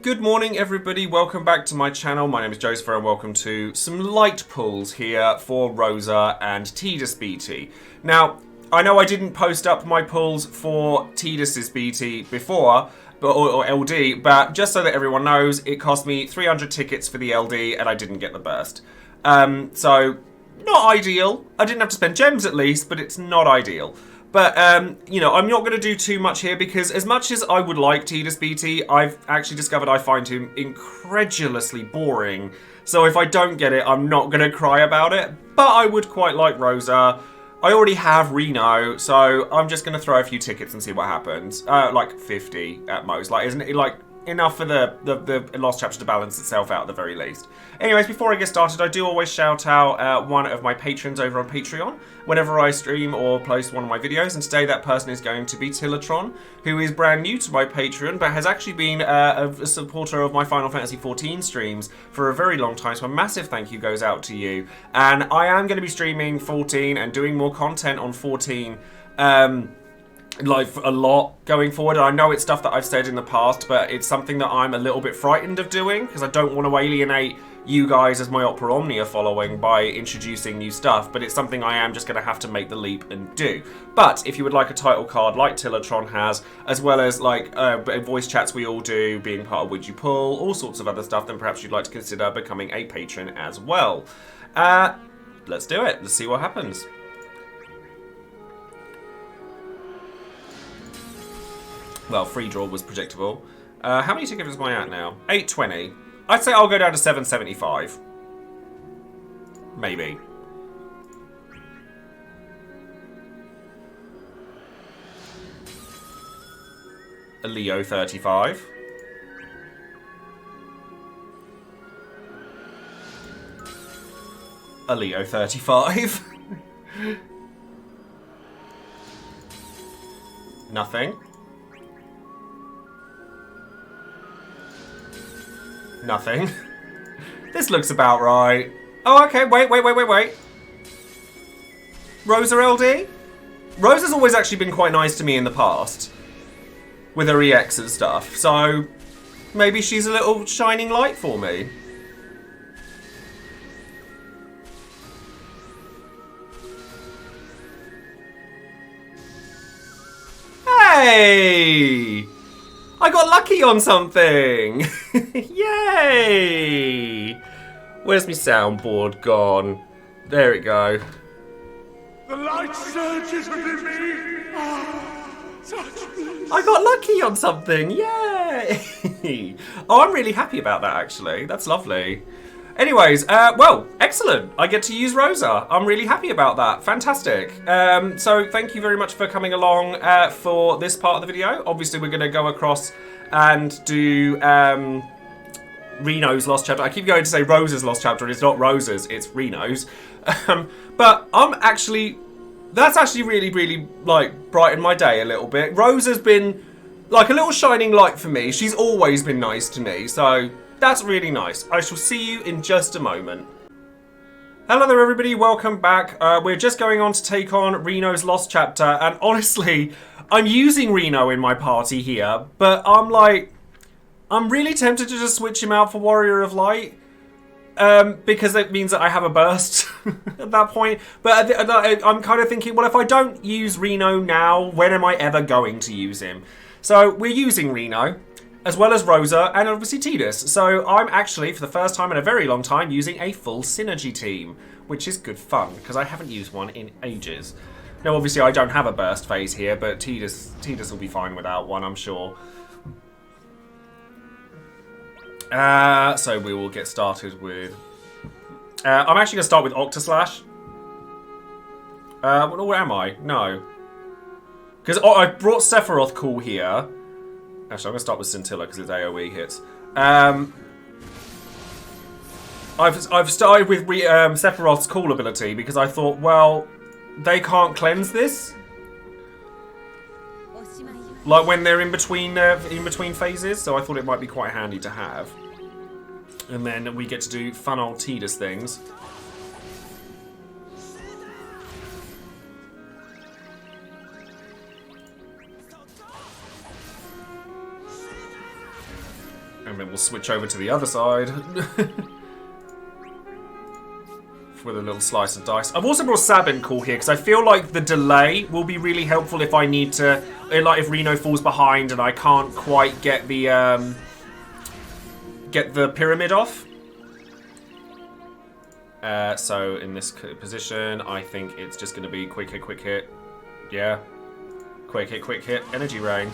Good morning everybody, welcome back to my channel. My name is Joesephyr and welcome to some light pulls here for Rosa and Tidus BT. Now, I know I didn't post up my pulls for Tidus's BT before, or LD, but just so that everyone knows, it cost me 300 tickets for the LD and I didn't get the burst. So, not ideal. I didn't have to spend gems at least, but it's not ideal. But, you know, I'm not going to do too much here because as much as I would like Tidus BT, I've actually discovered I find him incredulously boring. So if I don't get it, I'm not going to cry about it. But I would quite like Rosa. I already have Reno, so I'm just going to throw a few tickets and see what happens. Like 50 at most. Like, isn't it like enough for the Lost Chapter to balance itself out at the very least. Anyways, before I get started, I do always shout out one of my patrons over on Patreon whenever I stream or post one of my videos, and today that person is going to be Tillatron, who is brand new to my Patreon, but has actually been a supporter of my Final Fantasy XIV streams for a very long time, so a massive thank you goes out to you. And I am going to be streaming 14 and doing more content on 14, like a lot going forward. I know it's stuff that I've said in the past, but it's something that I'm a little bit frightened of doing because I don't want to alienate you guys as my Opera Omnia following by introducing new stuff, but it's something I am just going to have to make the leap and do. But if you would like a title card like Tillatron has, as well as like voice chats we all do, being part of Would You Pull, all sorts of other stuff, then perhaps you'd like to consider becoming a patron as well. Let's do it. Let's see what happens. Well, free draw was predictable. How many tickets am I at now? 820. I'd say I'll go down to 775. Maybe. A Leo 35. A Leo 35. Nothing. Nothing. This looks about right. Oh, okay. Wait. Rosa LD? Rosa's always actually been quite nice to me in the past. With her EX and stuff. So, maybe she's a little shining light for me. Hey! I got lucky on something! Yay! Where's my soundboard gone? There it go. The light surges within me! I got lucky on something! Yay! Oh, I'm really happy about that, actually. That's lovely. Anyways, well, excellent. I get to use Rosa. I'm really happy about that. Fantastic. So thank you very much for coming along for this part of the video. Obviously, we're going to go across and do Reno's Lost Chapter. I keep going to say Rosa's Lost Chapter, and it's not Rosa's, it's Reno's. But that's actually really, like, brightened my day a little bit. Rosa's been, like, a little shining light for me. She's always been nice to me, so that's really nice. I shall see you in just a moment. Hello there everybody, welcome back. We're just going on to take on Reno's Lost Chapter, and honestly, I'm using Reno in my party here, but I'm really tempted to just switch him out for Warrior of Light, because it means that I have a burst at that point. But I'm kind of thinking, well, if I don't use Reno now, when am I ever going to use him? So we're using Reno, as well as Rosa, and obviously Tidus. So I'm actually, for the first time in a very long time, using a full synergy team, which is good fun, because I haven't used one in ages. Now, obviously, I don't have a burst phase here, but Tidus will be fine without one, I'm sure. So we will get started with... I'm actually going to start with Octaslash. Where am I? No. Because I brought Sephiroth Cool here. Actually, I'm going to start with Scintilla because it's AoE hits. I've started with Sephiroth's Cool ability because I thought, well, they can't cleanse this. Like when they're in between phases, so I thought it might be quite handy to have. And then we get to do fun old Tidus things. And then we'll switch over to the other side. With a little slice of dice. I've also brought Sabin Call here because I feel like the delay will be really helpful if I need to... Like if Reno falls behind and I can't quite get the pyramid off. So in this position, I think it's just going to be quick hit. Yeah. Quick hit, energy rain.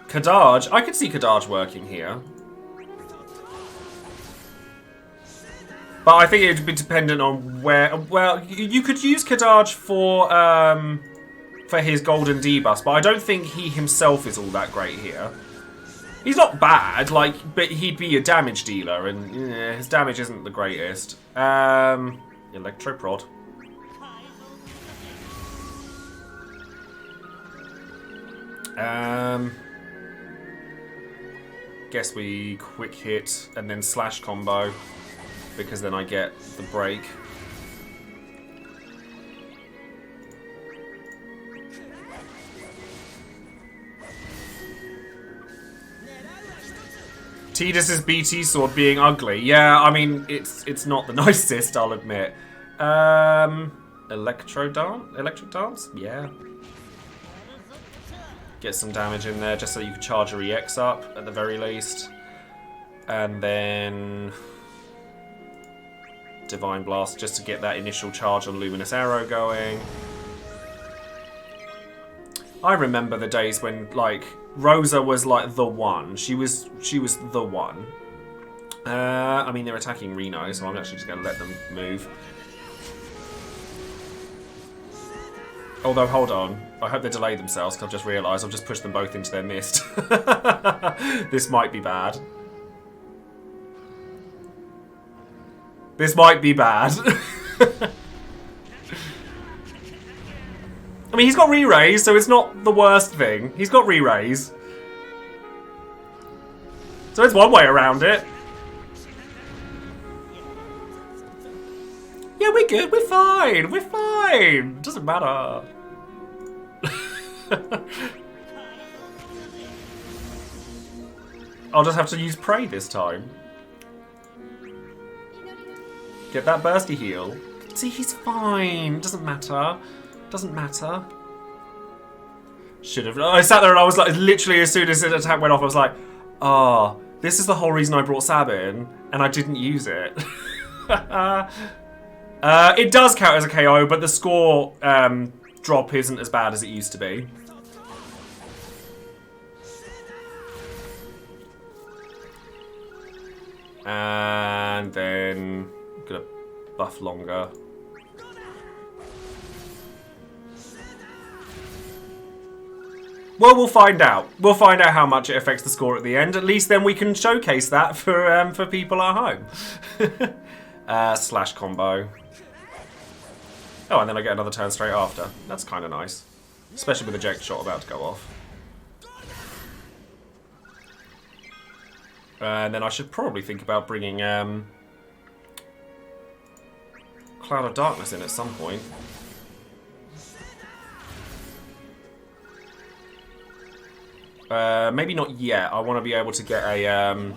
Kadaj, I could see Kadaj working here. But I think it would be dependent on where... Well, you could use Kadaj for his golden debuff, but I don't think he himself is all that great here. He's not bad, like, but he'd be a damage dealer, and his damage isn't the greatest. Electroprod. Guess we quick hit and then slash combo, because then I get the break. Tidus's BT sword being ugly. Yeah, I mean, it's not the nicest, I'll admit. Electric dance? Yeah. Get some damage in there just so you can charge your EX up at the very least. And then Divine Blast just to get that initial charge on Luminous Arrow going. I remember the days when, like, Rosa was like the one. She was the one. I mean, they're attacking Reno, so I'm actually just going to let them move. Although, hold on. I hope they delay themselves, because I've just realised I've just pushed them both into their mist. This might be bad. This might be bad. I mean, he's got re-raise, so it's not the worst thing. He's got re-raise. So it's one way around it. Yeah, we're good. We're fine. We're fine. Doesn't matter. I'll just have to use Prey this time. Get that bursty heal. See, he's fine. Doesn't matter. Doesn't matter. Should have. I sat there and I was like, literally as soon as the attack went off, I was like, oh, this is the whole reason I brought Sabin, and I didn't use it. It does count as a KO, but the score drop isn't as bad as it used to be. And then I'm gonna buff longer. Well, we'll find out. We'll find out how much it affects the score at the end. At least then we can showcase that for people at home. Slash combo. Oh, and then I get another turn straight after. That's kind of nice. Especially with eject shot about to go off. And then I should probably think about bringing Cloud of Darkness in at some point. Maybe not yet. I want to be able to get a...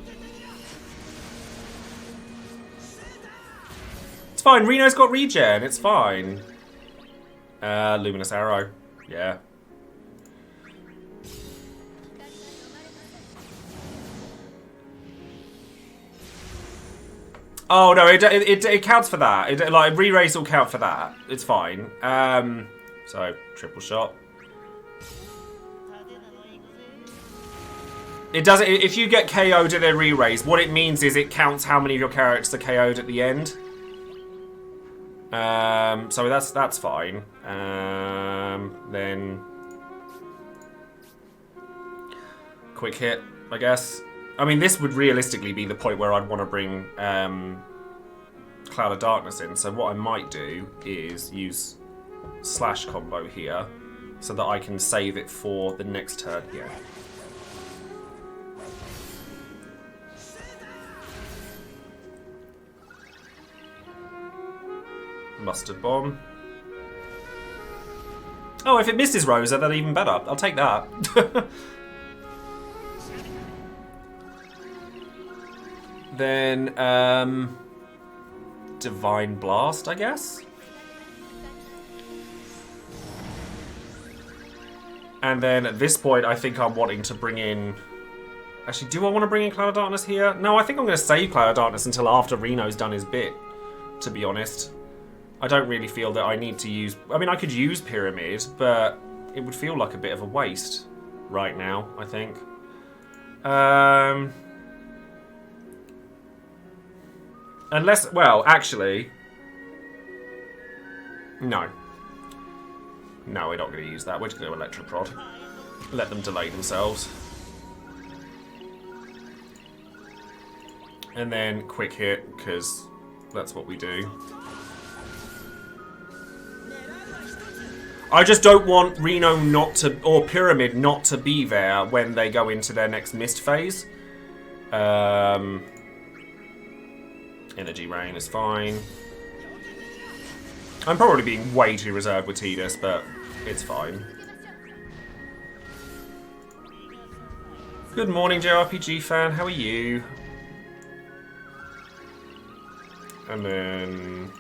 It's fine. Reno's got regen. It's fine. Luminous Arrow. Yeah. Oh, no. It counts for that. Like, re-race will count for that. It's fine. So, triple shot. It doesn't. If you get KO'd at their re-raise, what it means is it counts how many of your characters are KO'd at the end. So that's fine. Then quick hit, I guess. I mean, this would realistically be the point where I'd want to bring Cloud of Darkness in. So what I might do is use slash combo here, so that I can save it for the next turn here. Mustard Bomb. Oh, if it misses Rosa, then even better. I'll take that. Then, Divine Blast, I guess? And then at this point, I think I'm wanting to bring in... Actually, do I want to bring in Cloud of Darkness here? No, I think I'm going to save Cloud of Darkness until after Reno's done his bit, to be honest. I don't really feel that I need to use... I mean, I could use Pyramid, but it would feel like a bit of a waste right now, I think. Unless... Well, actually... No. No, we're not going to use that. We're just going to Electroprod. Let them delay themselves. And then quick hit, because that's what we do. I just don't want Reno not to, or Pyramid not to be there when they go into their next mist phase. Energy Rain is fine. I'm probably being way too reserved with Tidus, but it's fine. Good morning, JRPG fan. How are you? And then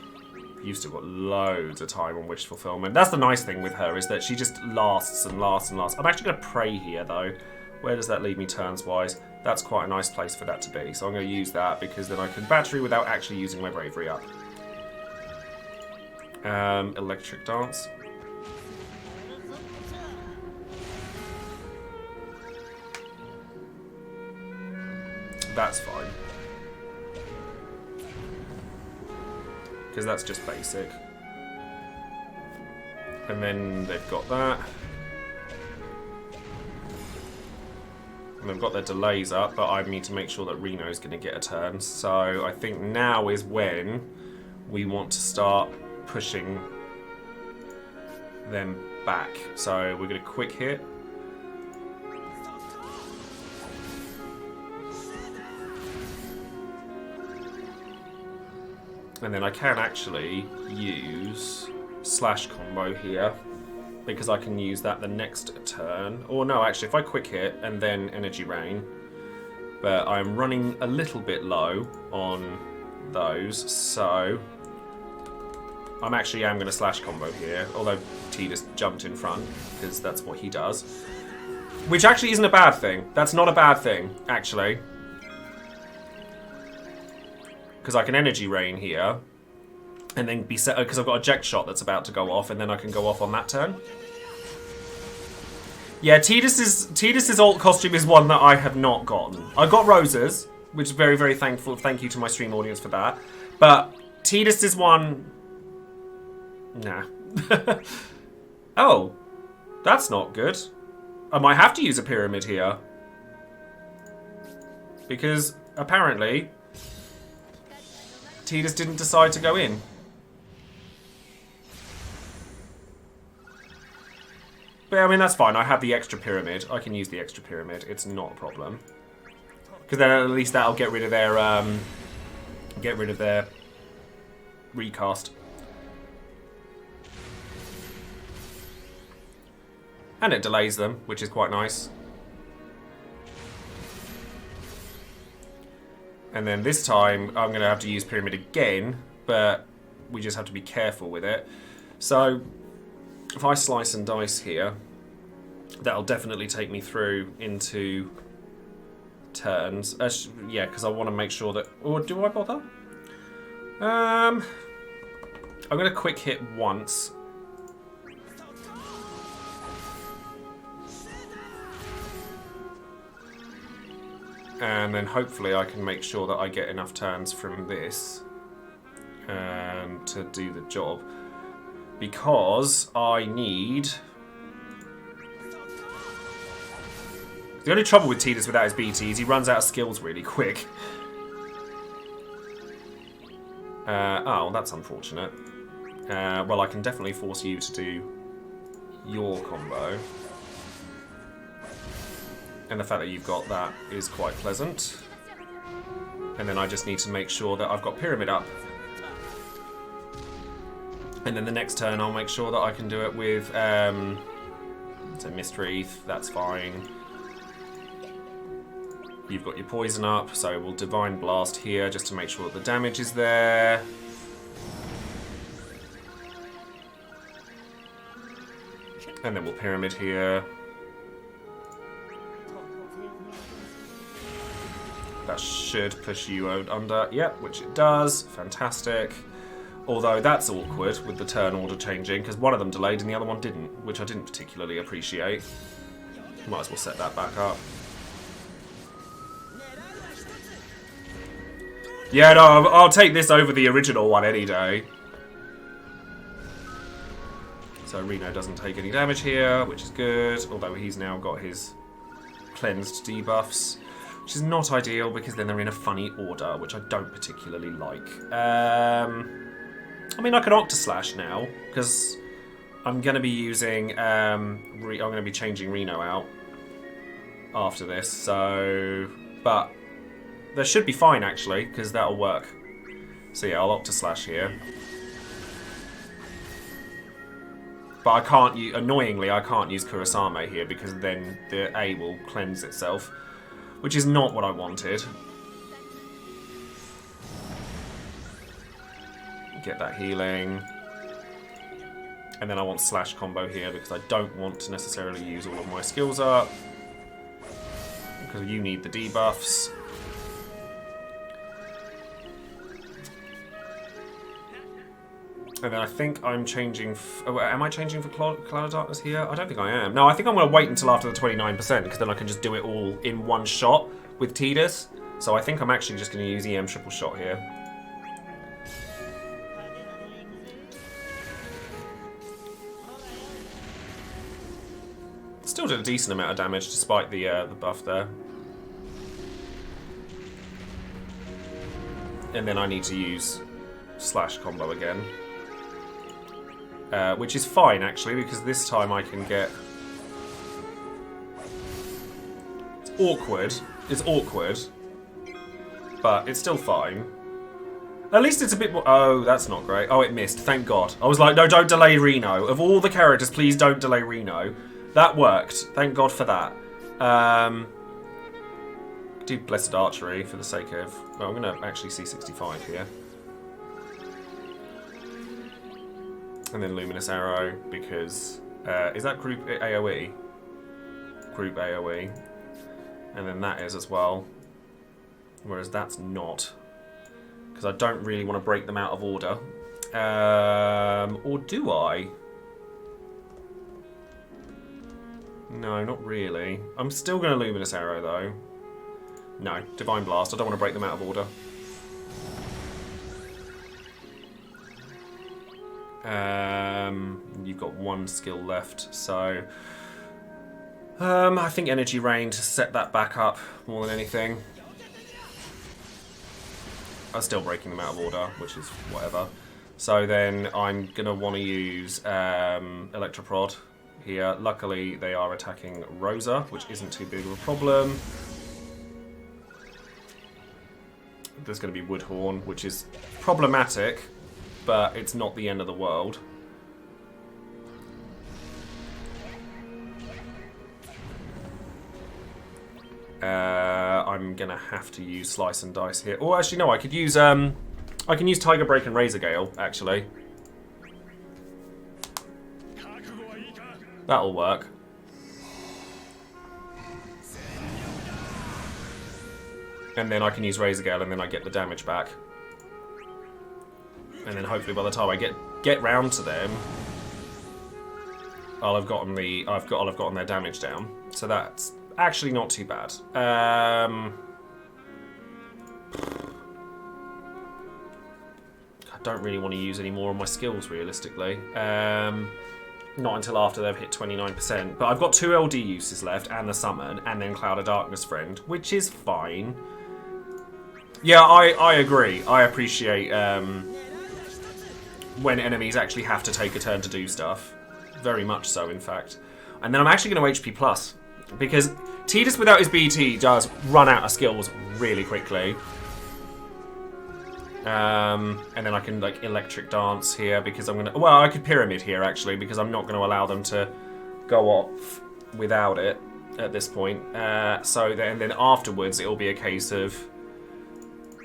you've still got loads of time on Wish Fulfillment. That's the nice thing with her, is that she just lasts and lasts and lasts. I'm actually going to pray here, though. Where does that leave me turns-wise? That's quite a nice place for that to be. So I'm going to use that, because then I can battery without actually using my bravery up. Electric Dance. That's fine. Because that's just basic. And then they've got that. And they've got their delays up, but I need to make sure that Reno's going to get a turn. So I think now is when we want to start pushing them back. So we're going to quick hit. And then I can actually use slash combo here, because I can use that the next turn. Or no, actually, if I quick hit and then Energy Rain, but I'm running a little bit low on those, so I'm going to slash combo here, although Tidus jumped in front, because that's what he does. Which actually isn't a bad thing. That's not a bad thing, actually. Because I can Energy Rain here, and then be set, because I've got a Eject Shot that's about to go off, and then I can go off on that turn. Yeah, Tidus's alt costume is one that I have not gotten. I got Rosa's, which is very, very thankful. Thank you to my stream audience for that. But Tidus is one... Nah. Oh, that's not good. I might have to use a Pyramid here. Because, apparently... Tidus didn't decide to go in. But I mean, that's fine. I have the extra Pyramid. I can use the extra Pyramid. It's not a problem. Because then at least that'll get rid of their recast. And it delays them, which is quite nice. And then this time, I'm going to have to use Pyramid again, but we just have to be careful with it. So, if I slice and dice here, that'll definitely take me through into turns. Yeah, because I want to make sure that... Or do I bother? I'm going to quick hit once. And then hopefully I can make sure that I get enough turns from this to do the job. Because I need... The only trouble with Tidus without his BT is he runs out of skills really quick. Oh, that's unfortunate. Well, I can definitely force you to do your combo. And the fact that you've got that is quite pleasant. And then I just need to make sure that I've got Pyramid up. And then the next turn I'll make sure that I can do it with so Mist Wreath, that's fine. You've got your poison up, so we'll Divine Blast here just to make sure that the damage is there. And then we'll Pyramid here. That should push you under. Yep, which it does. Fantastic. Although that's awkward with the turn order changing, because one of them delayed and the other one didn't, which I didn't particularly appreciate. Might as well set that back up. Yeah, no, I'll take this over the original one any day. So Reno doesn't take any damage here, which is good. Although he's now got his cleansed debuffs, which is not ideal because then they're in a funny order, which I don't particularly like. I mean, I can Octaslash now because I'm going to be using. I'm going to be changing Reno out after this. So, but that should be fine actually because that'll work. So yeah, I'll Octaslash here. But I can't use, annoyingly, I can't use Kurosame here because then the A will cleanse itself, which is not what I wanted. Get that healing. And then I want Slash combo here because I don't want to necessarily use all of my skills up. Because you need the debuffs. And then I think I'm changing... am I changing for Cloud of Darkness here? I don't think I am. No, I think I'm going to wait until after the 29% because then I can just do it all in one shot with Tidus. So I think I'm actually just going to use EM triple shot here. Still did a decent amount of damage despite the buff there. And then I need to use Slash combo again. Which is fine, actually, because this time I can get... It's awkward, but it's still fine. At least it's a bit more... Oh, that's not great. Oh, it missed. Thank God. I was like, no, don't delay Reno. Of all the characters, please don't delay Reno. That worked. Thank God for that. Do Blessed Archery for the sake of... Well, I'm going to actually see 65 here. And then Luminous Arrow, because... is that group AoE? Group AoE. And then that is as well. Whereas that's not. Because I don't really want to break them out of order. Or do I? No, not really. I'm still going to Luminous Arrow, though. No, Divine Blast. I don't want to break them out of order. You've got one skill left, so I think Energy Rain to set that back up more than anything. I'm still breaking them out of order, which is whatever. So then I'm gonna want to use Electroprod here. Luckily, they are attacking Rosa, which isn't too big of a problem. There's going to be Woodhorn, which is problematic, but it's not the end of the world. I'm gonna have to use Slice and Dice here. Oh, actually, no. I could use I can use Tiger Break and Razor Gale. Actually, that'll work. And then I can use Razor Gale, and then I get the damage back. And then hopefully by the time I get round to them, I'll have gotten their damage down. So that's actually not too bad. I don't really want to use any more of my skills realistically. Not until after they've hit 29%. But I've got 2 LD uses left and the summon, and then Cloud of Darkness Friend, which is fine. Yeah, I agree. I appreciate when enemies actually have to take a turn to do stuff. Very much so, in fact. And then I'm actually going to HP Plus. Because Tidus without his BT does run out of skills really quickly. And then I can like electric dance here because I'm gonna. Well, I could pyramid here actually because I'm not going to allow them to go off without it at this point. So then afterwards it'll be a case of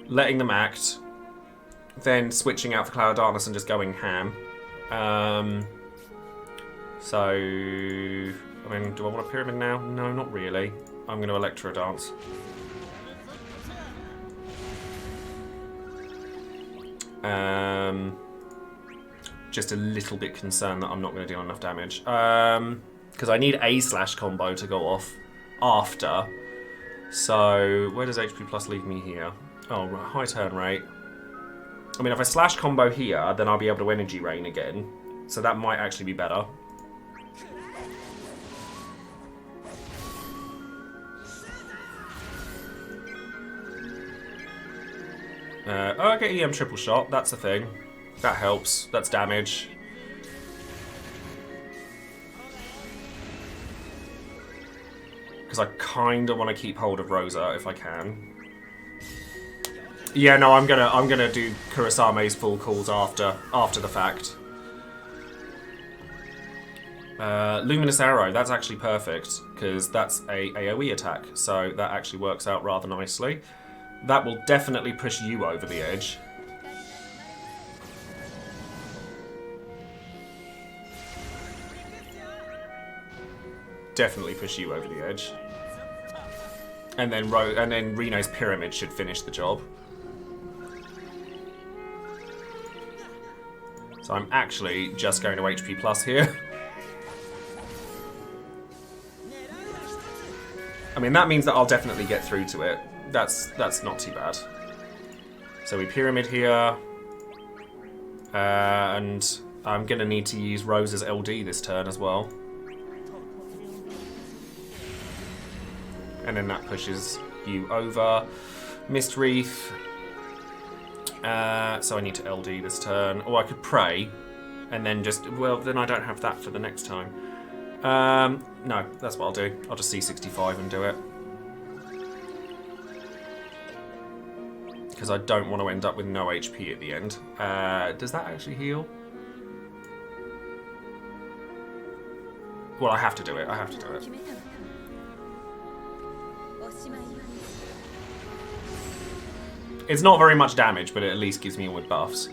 letting them act, then switching out for Cloud of Darkness and just going ham. So I mean, do I want a pyramid now? No, not really. I'm going to electro dance. Just a little bit concerned that I'm not going to deal enough damage. Because I need a slash combo to go off after. So, where does HP plus leave me here? Oh, high turn rate. I mean, if I slash combo here, then I'll be able to energy rain again. So that might actually be better. Oh, I get EM triple shot. That's the thing. That helps. That's damage. Because I kind of want to keep hold of Rosa if I can. Yeah, no, I'm gonna do Kurisame's full calls after the fact. Luminous Arrow. That's actually perfect because that's a AOE attack, so that actually works out rather nicely. That will definitely push you over the edge. Definitely push you over the edge. And then Reno's pyramid should finish the job. So I'm actually just going to HP plus here. I mean, that means that I'll definitely get through to it. That's not too bad. So we pyramid here. And I'm going to need to use Rosa's LD this turn as well. And then that pushes you over. Mist Wreath. So I need to LD this turn. Or I could pray. And then just... Well, then I don't have that for the next time. No, that's what I'll do. I'll just C65 and do it. Because I don't want to end up with no HP at the end. Does that actually heal? Well, I have to do it. I have to do it. It's not very much damage, but it at least gives me all with buffs.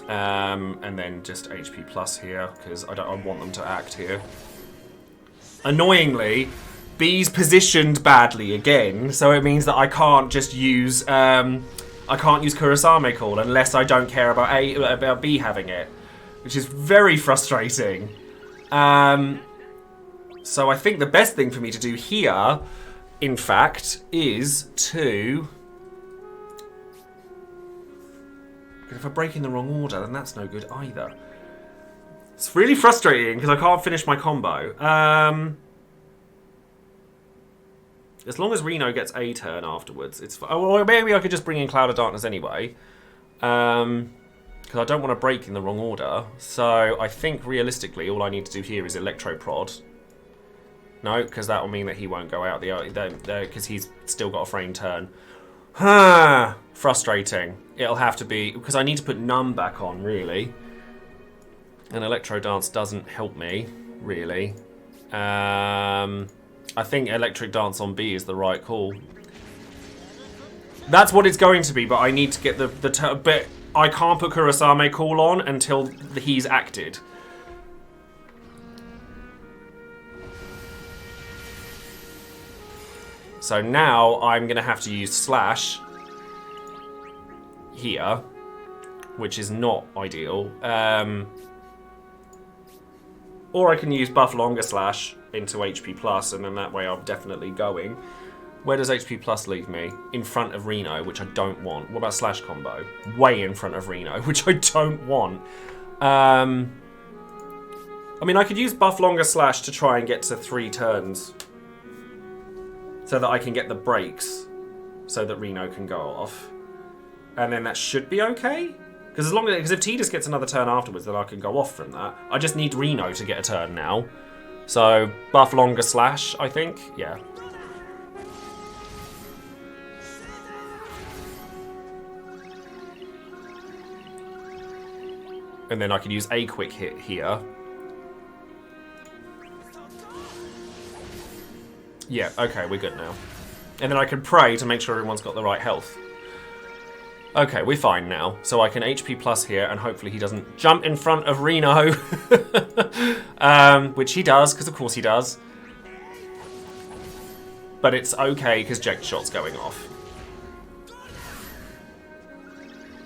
And then just HP plus here, because I want them to act here. Annoyingly, B's positioned badly again, so it means that I can't just use Kurasame Call unless I don't care about B having it, which is very frustrating. So I think the best thing for me to do here, in fact, is to... If I break in the wrong order, then that's no good either. It's really frustrating because I can't finish my combo. As long as Reno gets a turn afterwards, it's fine. Or maybe I could just bring in Cloud of Darkness anyway. Because I don't want to break in the wrong order. So I think realistically all I need to do here is Electro Prod. No, because that will mean that he won't go out because he's still got a frame turn. Frustrating. It'll have to be... Because I need to put Numb back on, really. And Electro Dance doesn't help me, really. I think Electric Dance on B is the right call. That's what it's going to be, but I need to get the but I can't put Kurasame Call on until he's acted. So now I'm going to have to use Slash here, which is not ideal. Or I can use Buff Longer Slash into HP Plus, and then that way I'm definitely going. Where does HP Plus leave me? In front of Reno, which I don't want. What about Slash Combo? Way in front of Reno, which I don't want. I mean, I could use Buff Longer Slash to try and get to 3 turns. So that I can get the breaks, so that Reno can go off, and then that should be okay. Because if T just gets another turn afterwards, then I can go off from that. I just need Reno to get a turn now. So Buff Longer Slash, I think, yeah. And then I can use a quick hit here. Yeah, okay, we're good now. And then I can pray to make sure everyone's got the right health. Okay, we're fine now. So I can HP plus here, and hopefully he doesn't jump in front of Reno. Which he does, because of course he does. But it's okay, because Jet Shot's going off.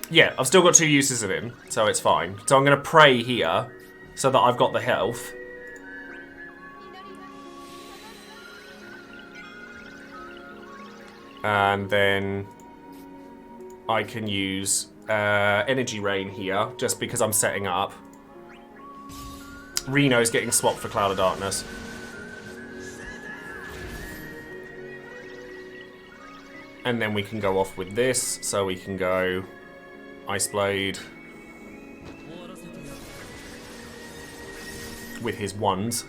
Yeah, I've still got 2 uses of him, so it's fine. So I'm going to pray here, so that I've got the health. And then I can use Energy Rain here, just because I'm setting up. Reno's getting swapped for Cloud of Darkness. And then we can go off with this, so we can go Ice Blade with his ones.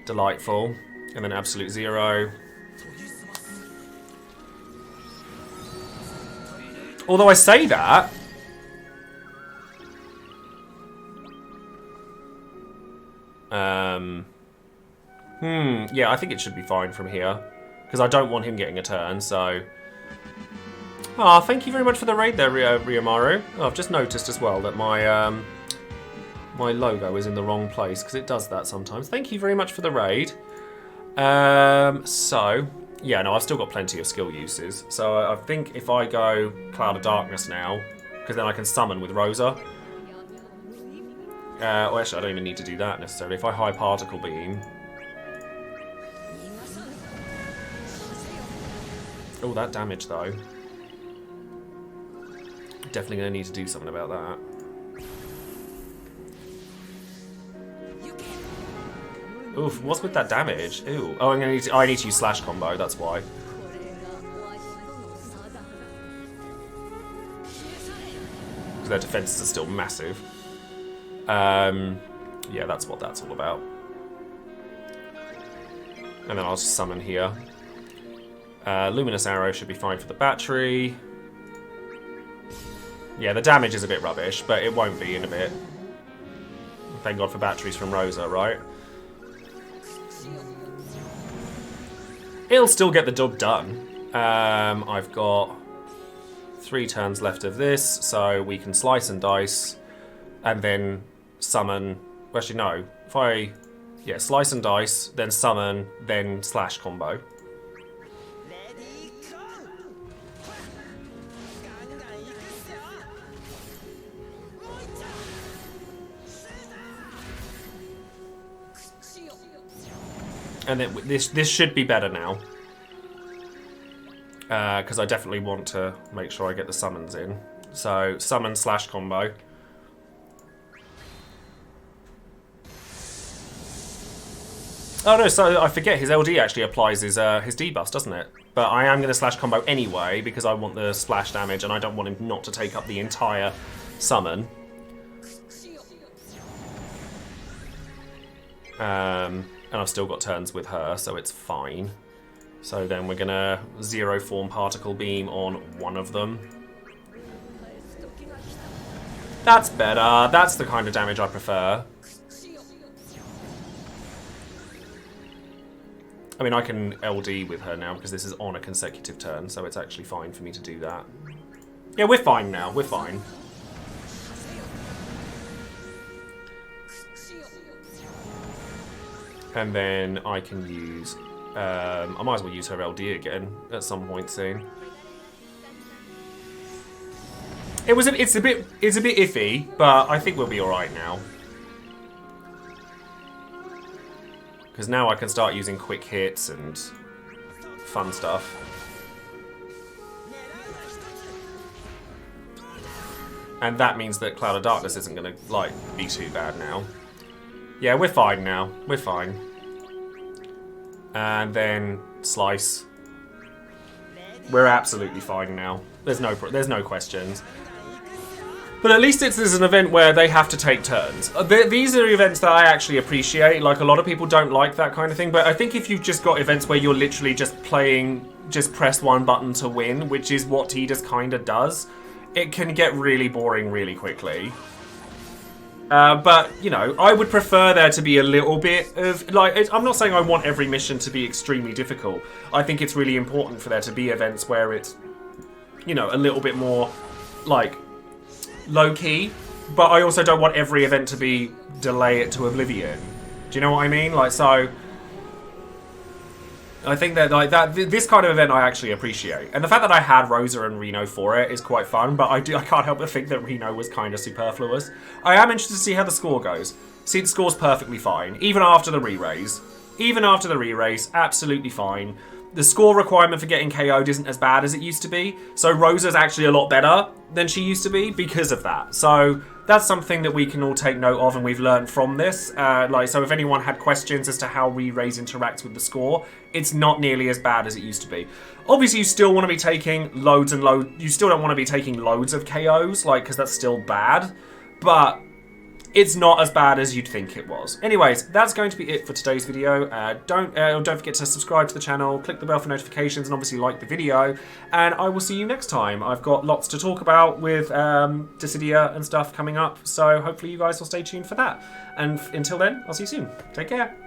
Delightful. And then Absolute Zero. Although I say that, yeah, I think it should be fine from here, because I don't want him getting a turn, so... Ah, thank you very much for the raid there, Ryamaru. Oh, I've just noticed as well that my my logo is in the wrong place, because it does that sometimes. Thank you very much for the raid. So... Yeah, no, I've still got plenty of skill uses. So I think if I go Cloud of Darkness now, because then I can summon with Rosa. Well, actually, I don't even need to do that necessarily. If I High Particle Beam... Oh, that damage, though. Definitely going to need to do something about that. Oof, what's with that damage? Ew. Oh, I need to use Slash Combo, that's why. Because their defenses are still massive. Yeah, that's what that's all about. And then I'll just summon here. Luminous Arrow should be fine for the battery. Yeah, the damage is a bit rubbish, but it won't be in a bit. Thank God for batteries from Rosa, right? It'll still get the job done. I've got 3 turns left of this, so we can slice and dice, and then summon... Well, actually, no. If I... Yeah, slice and dice, then summon, then slash combo. And then this should be better now. Because I definitely want to make sure I get the summons in. So, summon slash combo. Oh no, so I forget, his LD actually applies his debuff, doesn't it? But I am going to slash combo anyway, because I want the splash damage, and I don't want him not to take up the entire summon. And I've still got turns with her, so it's fine. So then we're gonna zero form particle beam on one of them. That's better. That's the kind of damage I prefer. I mean, I can LD with her now because this is on a consecutive turn, so it's actually fine for me to do that. Yeah, we're fine now. We're fine. And then I can use... I might as well use her LD again at some point soon. It's a bit iffy, but I think we'll be alright now. Because now I can start using quick hits and fun stuff. And that means that Cloud of Darkness isn't going to, like, be too bad now. Yeah, we're fine now. We're fine. And then Slice. We're absolutely fine now. There's no questions. But at least this is an event where they have to take turns. These are events that I actually appreciate. Like, a lot of people don't like that kind of thing. But I think if you've just got events where you're literally just playing, just press one button to win, which is what Tidus kind of does, it can get really boring really quickly. But, you know, I would prefer there to be a little bit of, like, I'm not saying I want every mission to be extremely difficult. I think it's really important for there to be events where it's, you know, a little bit more, like, low-key. But I also don't want every event to be delay it to oblivion. Do you know what I mean? Like, so... I think that, like, this kind of event I actually appreciate. And the fact that I had Rosa and Reno for it is quite fun, but I can't help but think that Reno was kind of superfluous. I am interested to see how the score goes. See, the score's perfectly fine, even after the re-raise. Even after the re-raise, absolutely fine. The score requirement for getting KO'd isn't as bad as it used to be, so Rosa's actually a lot better than she used to be because of that. So that's something that we can all take note of, and we've learned from this. So if anyone had questions as to how re-raise interacts with the score, it's not nearly as bad as it used to be. Obviously, you still want to be taking loads and loads. You still don't want to be taking loads of KOs, like, because that's still bad. But it's not as bad as you'd think it was. Anyways, that's going to be it for today's video. Don't forget to subscribe to the channel, click the bell for notifications, and obviously like the video. And I will see you next time. I've got lots to talk about with Dissidia and stuff coming up, so hopefully you guys will stay tuned for that. And until then, I'll see you soon. Take care.